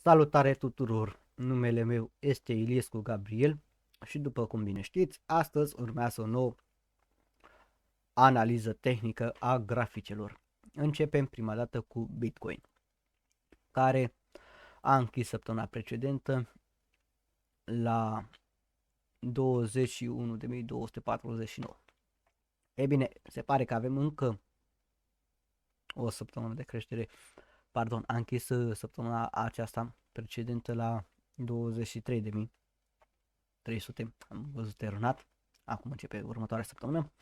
Salutare tuturor! Numele meu este Iliescu Gabriel și după cum bine știți, astăzi urmează o nouă analiză tehnică a graficelor. Începem prima dată cu Bitcoin, care a închis săptămâna precedentă la 21.249. E bine, se pare că avem încă o săptămână de creștere, a închis săptămâna aceasta precedentă la 23.300, am văzut eronat, acum începe următoarea săptămână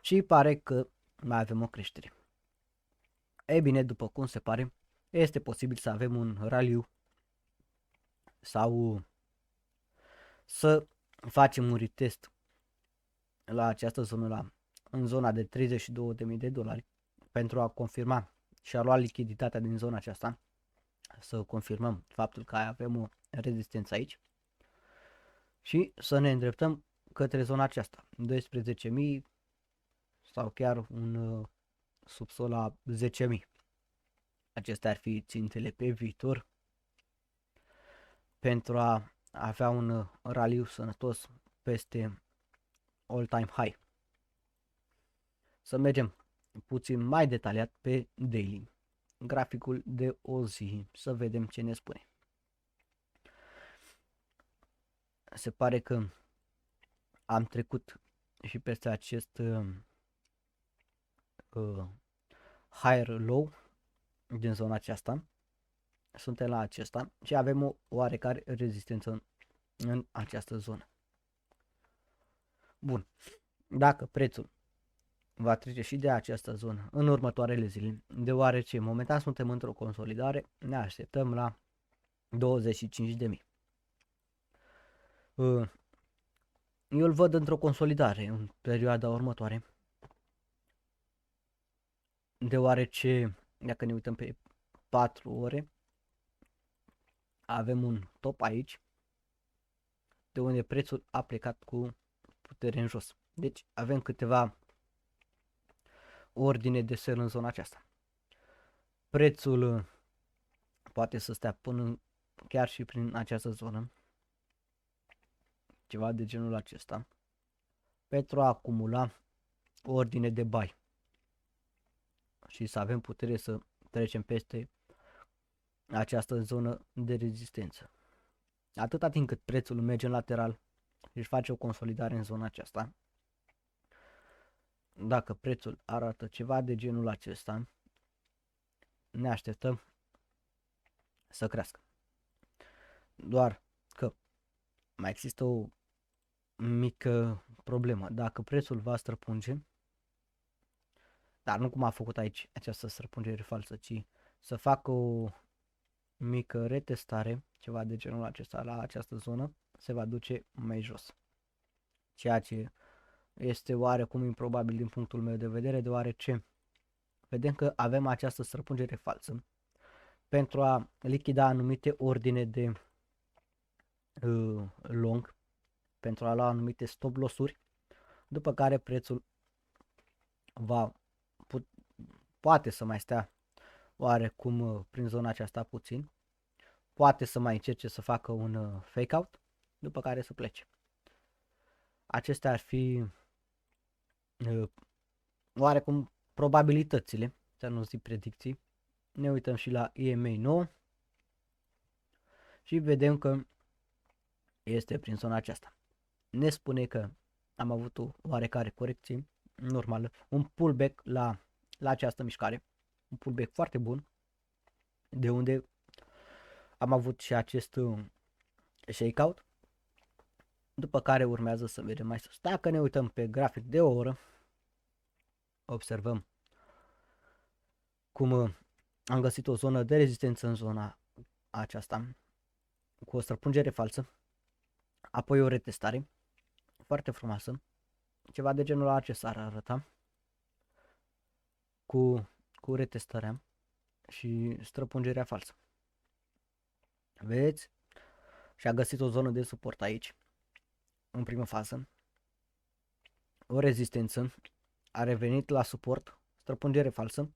și pare că mai avem o creștere. E bine, după cum se pare, este posibil să avem un raliu sau să facem un retest la această zonă, în zona de 32.000 de dolari, pentru a confirma și a lua lichiditatea din zona aceasta, să confirmăm faptul că avem o rezistență aici și să ne îndreptăm către zona aceasta, 12.000 sau chiar un subsol la 10.000. Acestea ar fi țintele pe viitor pentru a avea un raliu sănătos peste all-time high. Să mergem puțin mai detaliat pe daily, graficul de o zi, să vedem ce ne spune. Se pare că am trecut și peste acest higher low din zona aceasta. Suntem la acesta și avem o oarecare rezistență în această zonă. Bun, dacă prețul va trece și de această zonă în următoarele zile, deoarece momentan suntem într-o consolidare, ne așteptăm la 25.000. Eu îl văd într-o consolidare în perioada următoare, deoarece dacă ne uităm pe 4 ore, avem un top aici, de unde prețul a plecat cu putere în jos. Deci avem câteva ordine de sell în zona aceasta. Prețul poate să stea până chiar și prin această zonă, ceva de genul acesta, pentru a acumula ordine de buy și să avem putere să trecem peste această zonă de rezistență. Atâta timp cât prețul merge în lateral și face o consolidare în zona aceasta, dacă prețul arată ceva de genul acesta, ne așteptăm să crească. Doar că mai există o mică problemă. Dacă prețul va străpunge, dar nu cum a făcut aici această străpungere falsă, ci să facă o mică retestare, ceva de genul acesta la această zonă, se va duce mai jos. Ceea ce este oarecum improbabil din punctul meu de vedere, deoarece vedem că avem această străpungere falsă pentru a lichida anumite ordine de long, pentru a lua anumite stop loss-uri, după care prețul va poate să mai stea oarecum prin zona aceasta puțin, poate să mai încerce să facă un fake out, după care să plece. Acestea ar fi oarecum probabilitățile, să nu zic predicții. Ne uităm și la EMA 9 și vedem că este prin zona aceasta. Ne spune că am avut o oarecare corecție normală, un pullback la această mișcare, un pullback foarte bun, de unde am avut și acest shakeout, după care urmează să mergem mai sus. Dacă ne uităm pe grafic de o oră, observăm cum am găsit o zonă de rezistență în zona aceasta, cu o străpungere falsă, apoi o retestare foarte frumoasă, ceva de genul acesta ar arăta, cu retestarea și străpungerea falsă. Vedeți? Și a găsit o zonă de suport aici, în primă fază, o rezistență, a revenit la suport, străpungere falsă,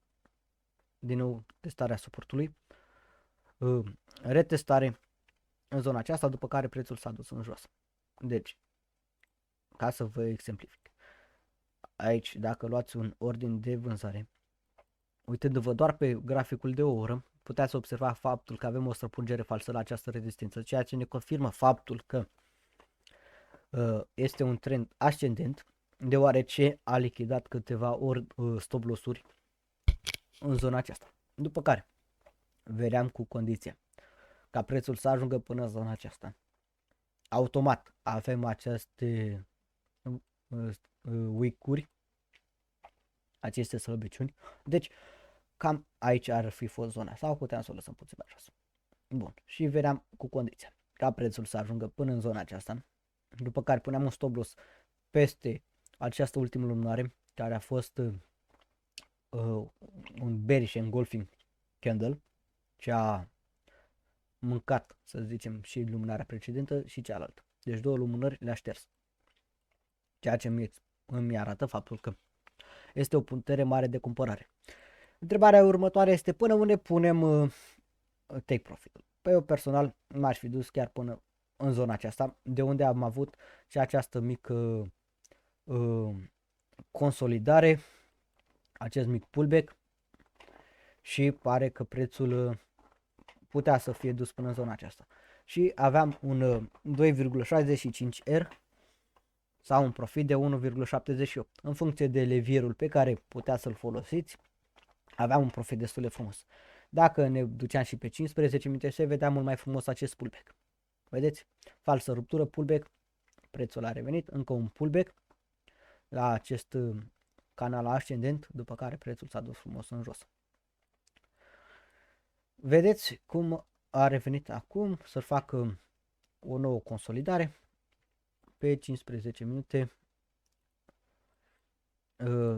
din nou testarea suportului, retestare în zona aceasta, după care prețul s-a dus în jos. Deci, ca să vă exemplific, aici dacă luați un ordin de vânzare, uitându-vă doar pe graficul de o oră, puteți observa faptul că avem o străpungere falsă la această rezistență, ceea ce ne confirmă faptul că este un trend ascendent, deoarece a lichidat câteva ori stop loss-uri în zona aceasta. După care vedeam cu condiția ca prețul să ajungă până în zona aceasta. Automat avem aceste week-uri, aceste slăbiciuni. Deci cam aici ar fi fost zona sau puteam să o lăsăm puțin mai jos. Bun, și vedeam cu condiția ca prețul să ajungă până în zona aceasta, după care puneam un stop loss peste această ultimă lumânare, care a fost un bearish engulfing candle, ce a mâncat, să zicem, și lumânarea precedentă și cealaltă. Deci două lumânări le-a șters. Ceea ce îmi arată faptul că este o putere mare de cumpărare. Întrebarea următoare este până unde punem take profit-ul. Păi eu personal m-aș fi dus chiar până în zona aceasta, de unde am avut și această mică consolidare, acest mic pullback și pare că prețul putea să fie dus până în zona aceasta. Și aveam un 2,65R sau un profit de 1,78. În funcție de levierul pe care putea să-l folosiți, aveam un profit destul de frumos. Dacă ne duceam și pe 15 minute, se vedea mult mai frumos acest pullback. Vedeți? Falsă ruptură, pullback, prețul a revenit, încă un pullback la acest canal ascendent, după care prețul s-a dus frumos în jos. Vedeți cum a revenit acum să facă o nouă consolidare pe 15 minute.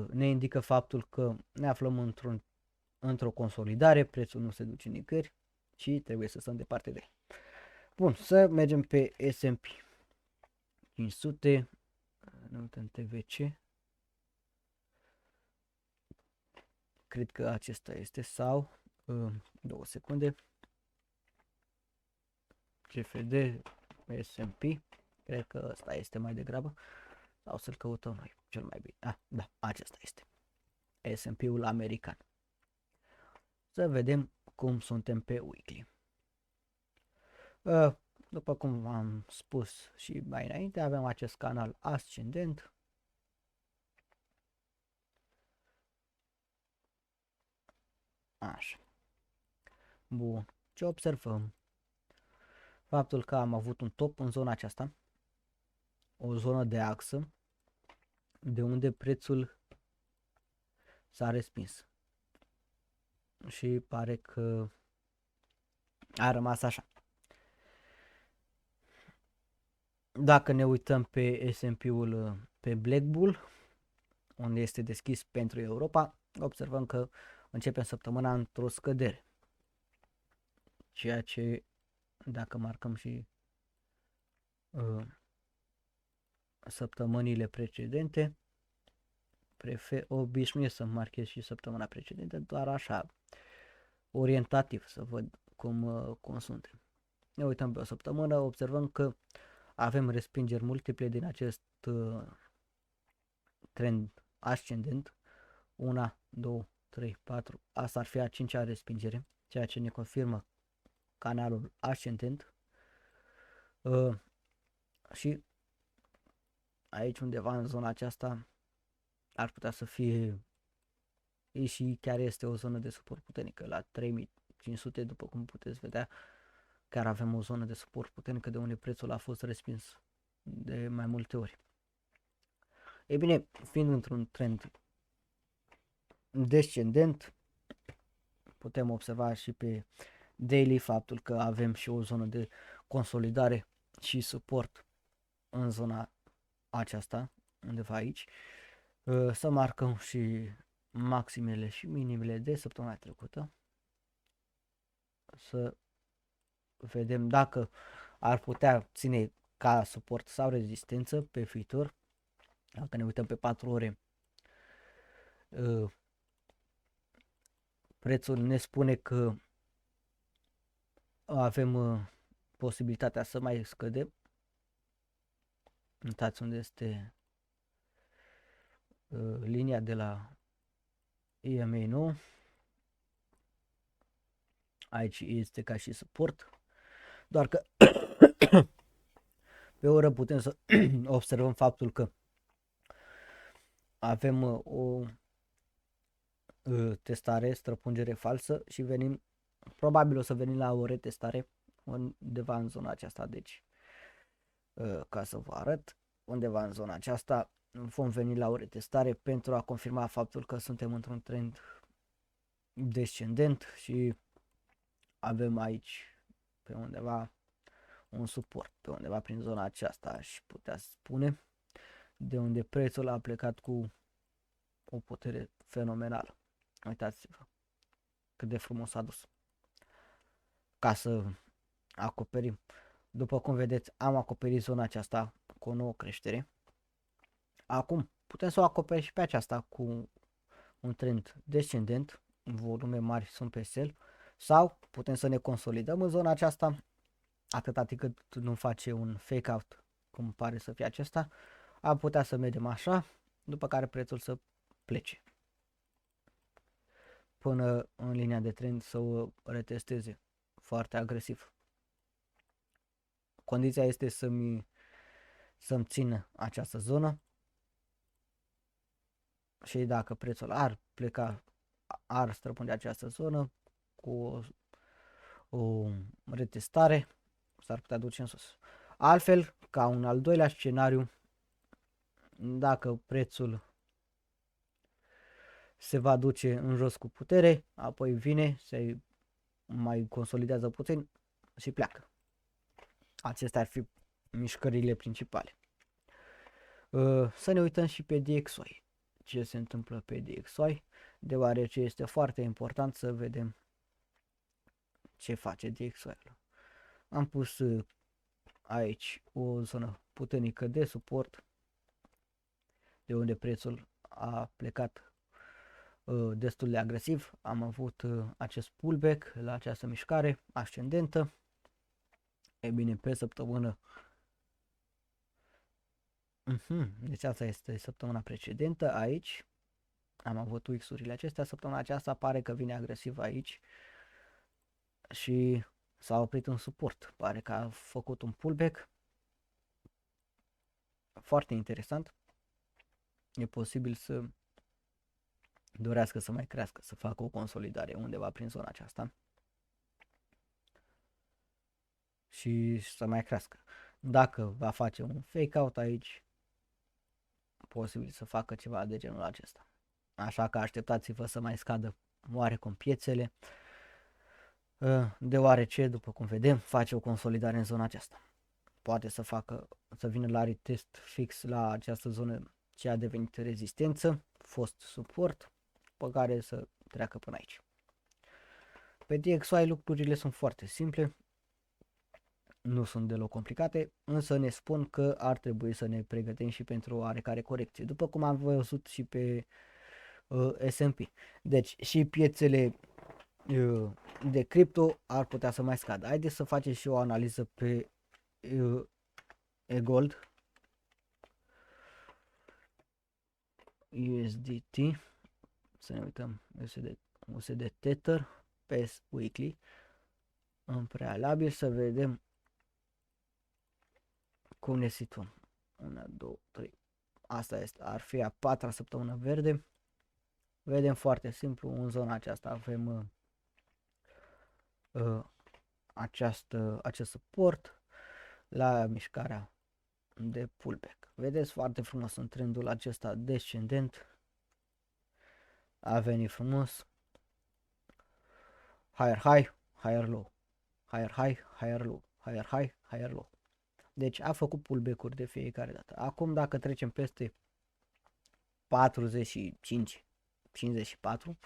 Ne indică faptul că ne aflăm într-o consolidare, prețul nu se duce nicăieri și trebuie să stăm departe de el. Bun, să mergem pe S&P 500, ne uităm TVC, cred că acesta este sau 2 secunde, CFD, S&P, cred că ăsta este mai degrabă, sau să-l căutăm noi cel mai bine. Da, acesta este S&P-ul american. Să vedem cum suntem pe weekly. După cum am spus și mai înainte, avem acest canal ascendent. Așa. Bun. Ce observăm? Faptul că am avut un top în zona aceasta, o zonă de axă, de unde prețul s-a respins. Și pare că a rămas așa. Dacă ne uităm pe S&P-ul pe Black Bull, unde este deschis pentru Europa, observăm că începem săptămâna într-o scădere. Ceea ce, dacă marcăm și săptămânile precedente, prefer obișnuiesc să marchez și săptămâna precedentă, doar așa, orientativ, să văd cum suntem. Ne uităm pe o săptămână, observăm că avem respingeri multiple din acest trend ascendent. 1, 2, 3, 4, asta ar fi a 5-a respingere, ceea ce ne confirmă canalul ascendent. Și aici undeva în zona aceasta ar putea să fie și chiar este o zonă de suport puternică la 3500, după cum puteți vedea, chiar avem o zonă de suport puternică de unde prețul a fost respins de mai multe ori. Ei bine, fiind într-un trend descendent, putem observa și pe daily faptul că avem și o zonă de consolidare și suport în zona aceasta, undeva aici. Să marcăm și maximele și minimele de săptămâna trecută. Să vedem dacă ar putea ține ca suport sau rezistență pe viitor. Dacă ne uităm pe 4 ore, prețul ne spune că avem posibilitatea să mai scădem. Uitați unde este linia de la EMA 9. Aici este ca și suport, doar că pe oră putem să observăm faptul că avem o testare, străpungere falsă și venim, probabil o să venim la o retestare undeva în zona aceasta, deci ca să vă arăt, undeva în zona aceasta vom veni la o retestare pentru a confirma faptul că suntem într-un trend descendent și avem aici pe undeva un suport, pe undeva prin zona aceasta aș putea spune, de unde prețul a plecat cu o putere fenomenală. Uitați-vă cât de frumos a dus. Ca să acoperim, după cum vedeți, am acoperit zona aceasta cu o nouă creștere. Acum putem să o acoperim și pe aceasta cu un trend descendent, volume mari sunt pe sell, sau putem să ne consolidăm în zona aceasta atâta timp cât nu face un fake out cum pare să fie acesta, am putea să mergem așa, după care prețul să plece până în linia de trend să o retesteze foarte agresiv. Condiția este să-mi țină această zonă și dacă prețul ar pleca, ar străpunge această zonă cu o retestare, s-ar putea duce în sus. Altfel, ca un al doilea scenariu, dacă prețul se va duce în jos cu putere, apoi vine, se mai consolidează puțin și pleacă. Acestea ar fi mișcările principale. Să ne uităm și pe DXY. Ce se întâmplă pe DXY, deoarece este foarte important să vedem ce face DXY-ul. Am pus aici o zonă puternică de suport, de unde prețul a plecat destul de agresiv. Am avut acest pullback la această mișcare ascendentă. E bine, pe săptămână, deci asta este săptămâna precedentă, aici am avut UX-urile acestea, săptămâna aceasta pare că vine agresiv aici și s-a oprit în suport, pare că a făcut un pullback foarte interesant. E posibil să dorească să mai crească, să facă o consolidare undeva prin zona aceasta și să mai crească. Dacă va face un fake out aici, posibil să facă ceva de genul acesta. Așa că așteptați-vă să mai scadă oarecum piețele, deoarece, după cum vedem, face o consolidare în zona aceasta. Poate să vină la retest fix la această zonă ce a devenit rezistență, fost suport, pe care să treacă până aici. Pe DXY lucrurile sunt foarte simple, nu sunt deloc complicate, însă ne spun că ar trebui să ne pregătim și pentru o oarecare corecție, după cum am văzut și pe S&P. Deci și piețele de cripto ar putea să mai scadă. Haideți să facem și o analiză pe eGold, USDT, să ne uităm USD Tether pe weekly în prealabil, să vedem cum ne situăm. 1, 2, 3. Asta este, ar fi a patra săptămână verde. Vedem foarte simplu, în zona aceasta avem acest suport la mișcarea de pullback. Vedeți foarte frumos în trendul acesta descendent. A venit frumos. Higher high, higher low. Higher high, higher low. Higher high, higher low. Deci a făcut pullback-uri de fiecare dată. Acum dacă trecem peste 45, 54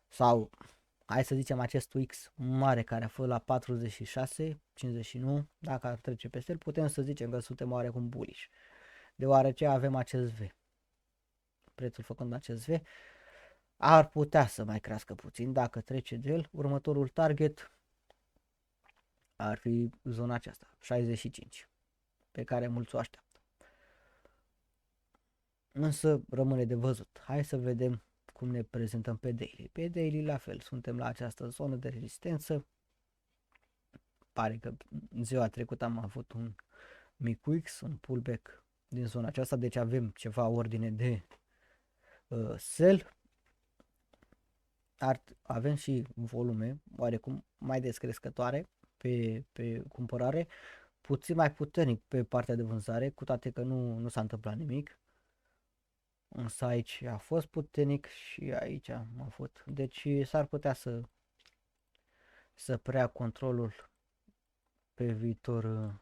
sau hai să zicem acest X mare care a fost la 46, 59, dacă ar trece peste el, putem să zicem că suntem oarecum bullish, deoarece avem acest V. Prețul făcând acest V ar putea să mai crească puțin dacă trece de el. Următorul target ar fi zona aceasta, 65, pe care mulți o așteaptă. Însă rămâne de văzut. Hai să vedem cum ne prezentăm pe daily. Pe daily la fel, suntem la această zonă de rezistență. Pare că ziua trecută am avut un mic X, un pullback din zona aceasta, deci avem ceva ordine de sell. Avem și volume oarecum mai descrescătoare pe cumpărare, puțin mai puternic pe partea de vânzare, cu toate că nu s-a întâmplat nimic. Însă aici a fost puternic și aici am avut. Deci s-ar putea să preia controlul pe viitor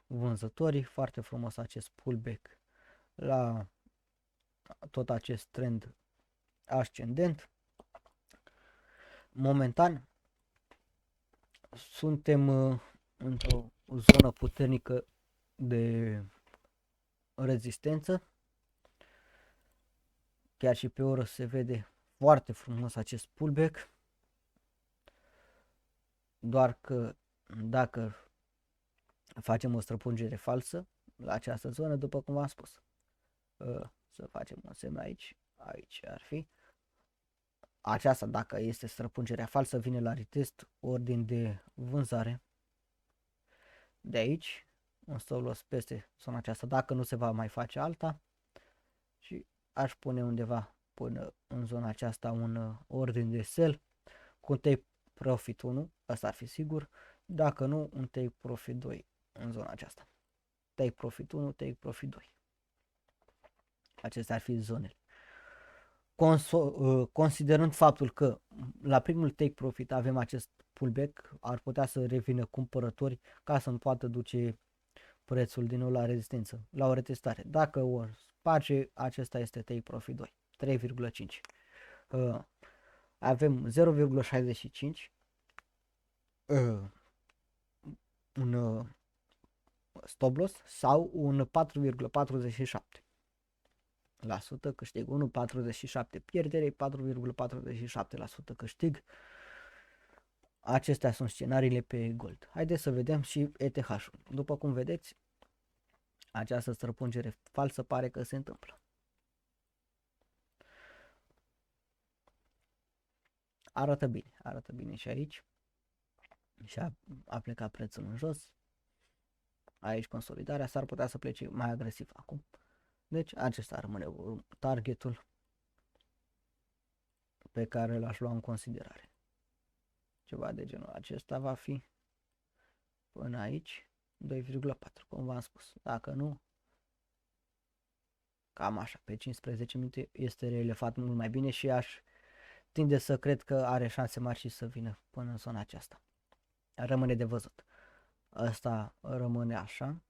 vânzătorii. Foarte frumos acest pullback la tot acest trend ascendent. Momentan suntem într-o zonă puternică de rezistență. Chiar și pe oră se vede foarte frumos acest pullback. Doar că dacă facem o străpungere falsă la această zonă, după cum v-am spus, să facem un semn aici, aici ar fi. Aceasta, dacă este străpungerea falsă, vine la retest, ordin de vânzare. De aici, un stop loss peste zona aceasta, dacă nu se va mai face alta, și aș pune undeva până în zona aceasta un ordin de sell cu un take profit 1, asta ar fi sigur, dacă nu, un take profit 2 în zona aceasta. Take profit 1, take profit 2. Acestea ar fi zonele. Considerând faptul că la primul take profit avem acest pullback, ar putea să revină cumpărători ca să nu poată duce prețul din nou la rezistență, la o retestare. Dacă o sparge, acesta este take profit 2, 3,5. Avem 0,65, un stop loss sau un 4,47%. Câștig, 1,47 pierdere, 4,47% câștig. Acestea sunt scenariile pe gold. Haideți să vedem și ETH-ul. După cum vedeți, această străpungere falsă pare că se întâmplă. Arată bine și aici. Și a plecat prețul în jos. Aici consolidarea, s-ar putea să plece mai agresiv acum. Deci acesta rămâne targetul pe care l-aș lua în considerare. Ceva de genul acesta va fi până aici 2,4, cum v-am spus. Dacă nu, cam așa, pe 15 minute este relefat mult mai bine și aș tinde să cred că are șanse mari și să vină până în zona aceasta. Rămâne de văzut. Asta rămâne așa,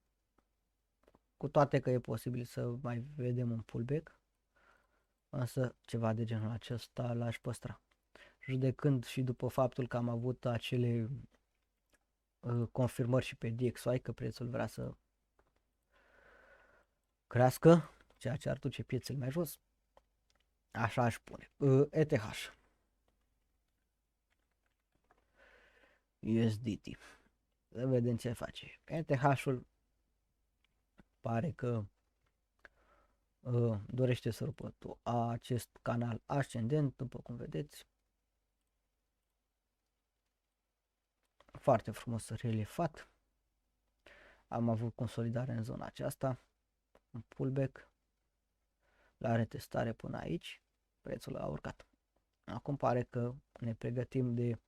cu toate că e posibil să mai vedem un pullback, însă ceva de genul acesta l-aș păstra. Judecând și după faptul că am avut acele confirmări și pe DXY că prețul vrea să crească, ceea ce ar duce piețele mai jos, așa aș pune. ETH, USDT, să vedem ce face. ETH-ul pare că dorește să rupă acest canal ascendent, după cum vedeți. Foarte frumos reliefat. Am avut consolidare în zona aceasta, un pullback la retestare până aici, prețul a urcat. Acum pare că ne pregătim de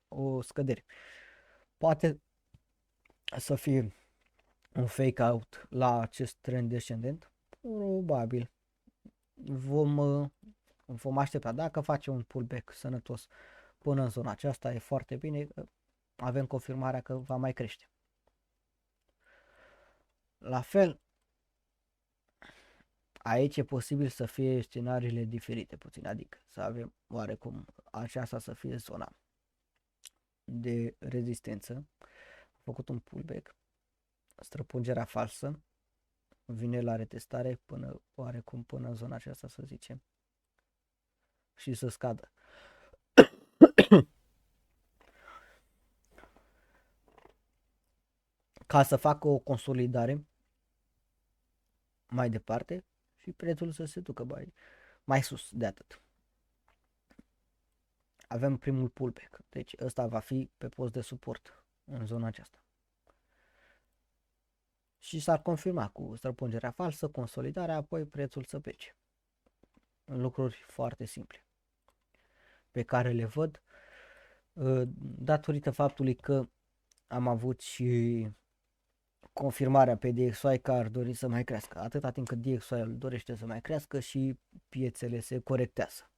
o scădere. Poate să fie un fake out la acest trend descendent, probabil. Vom aștepta. Dacă face un pullback sănătos până în zona aceasta, e foarte bine, avem confirmarea că va mai crește. La fel, aici e posibil să fie scenariile diferite puțin, adică să avem oarecum aceasta să fie zona de rezistență, a făcut un pullback, străpungerea falsă, vine la retestare până oarecum până în zona aceasta, să zicem, și să scadă. ca să facă o consolidare mai departe și prețul să se ducă mai sus de atât. Avem primul pullback, deci ăsta va fi pe post de suport în zona aceasta. Și s-ar confirma cu străpungerea falsă, consolidarea, apoi prețul să plece. În lucruri foarte simple pe care le văd datorită faptului că am avut și confirmarea pe DXY că ar dori să mai crească. Atâta timp cât DXY dorește să mai crească și piețele se corectează.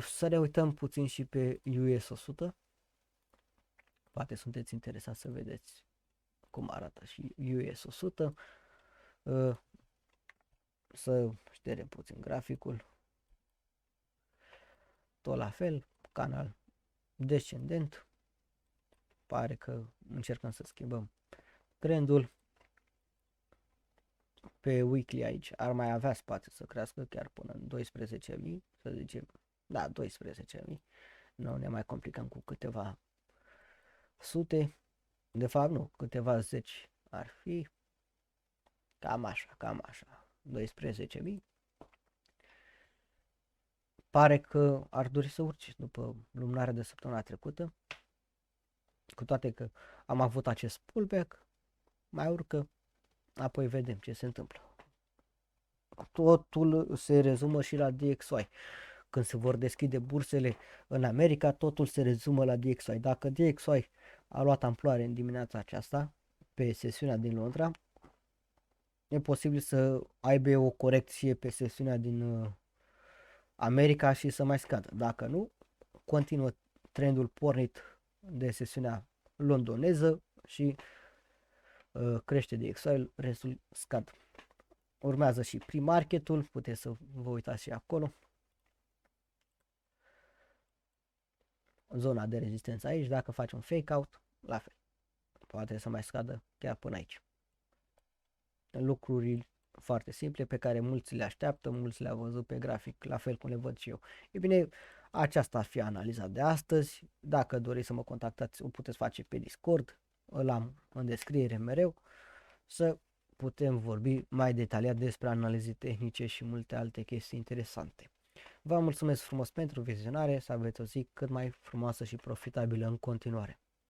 Să ne uităm puțin și pe US 100. Poate sunteți interesați să vedeți cum arată și US 100. Să ștergem puțin graficul. Tot la fel, canal descendent. Pare că încercăm să schimbăm trendul. Pe weekly aici ar mai avea spațiu să crească chiar până în 12.000, să zicem, da, 12.000. Nu ne mai complicăm cu câteva sute, de fapt nu, câteva zeci ar fi, cam așa, 12.000. Pare că ar dori să urce după lumânarea de săptămâna trecută, cu toate că am avut acest pullback, mai urcă, apoi vedem ce se întâmplă. Totul se rezumă și la DXY. Când se vor deschide bursele în America, totul se rezumă la DXY. Dacă DXY a luat amploare în dimineața aceasta, pe sesiunea din Londra, e posibil să aibă o corecție pe sesiunea din America și să mai scadă. Dacă nu, continuă trendul pornit de sesiunea londoneză și crește DXY, restul scad. Urmează și pre-marketul, puteți să vă uitați și acolo. Zona de rezistență aici, dacă faci un fake out, la fel. Poate să mai scadă chiar până aici. Lucruri foarte simple pe care mulți le așteaptă, mulți le-au văzut pe grafic, la fel cum le văd și eu. E bine, aceasta ar fi analiza de astăzi. Dacă doriți să mă contactați, o puteți face pe Discord, îl am în descriere mereu, să putem vorbi mai detaliat despre analize tehnice și multe alte chestii interesante. Vă mulțumesc frumos pentru vizionare, să aveți o zi cât mai frumoasă și profitabilă în continuare.